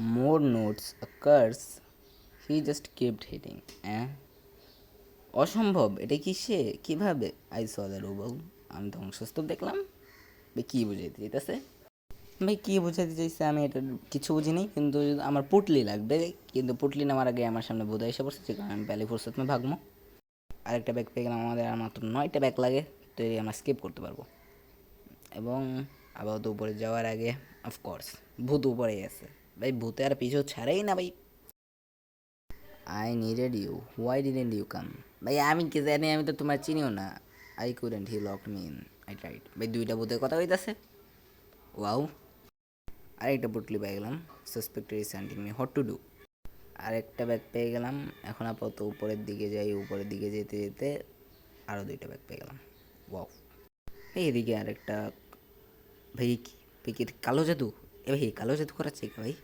More notes a curse he just kept hitting. অসম্ভব, এটা কিসে কিভাবে? আই স দ্য রোবল, আমি ধ্বংসস্তূপ দেখলাম। ভাই কী বুঝাইতে চাইতেছে? ভাই কী বুঝাইতে চাইছে আমি এটা কিছু বুঝিনি, কিন্তু আমার পুটলি লাগবে। কিন্তু পুটলি নেওয়ার আগে আমার সামনে বোধ এসে পড়ছে, যে কারণে আমি প্যালে ফুরসত মে ভাগবো। আরেকটা ব্যাগ পেয়ে গেলাম, আমাদের আর মাত্র 9টা ব্যাগ লাগে, তো এই আমরা স্কিপ করতে পারবো। এবং আপাতত উপরে যাওয়ার আগে অফকোর্স ভূত উপরেই আছে। ভাই ভূতে আর পিছু ছাড়েই না ভাই। I needed you, why didn't you come? ভাই আমি কি জানি, আমি তো তোমার চিনিও না। I couldn't, he locked me in, I tried. ভাই দুইটা ভূতের কথা কইতাছে। ওয়াও। আরেকটা পুটলি পেয়ে গেলাম, suspected is sending me, what to do? আরেকটা ব্যাগ পেয়ে গেলাম। এখন আপাতত উপরের দিকে যাই, উপরের দিকে যেতে যেতে আরও দুইটা ব্যাগ পেয়ে গেলাম। ওয়াও। এই এদিকে আরেকটা। ভাই কি কালো জাদু? এ ভাই কালো জাদু করাচ্ছে কি ভাই?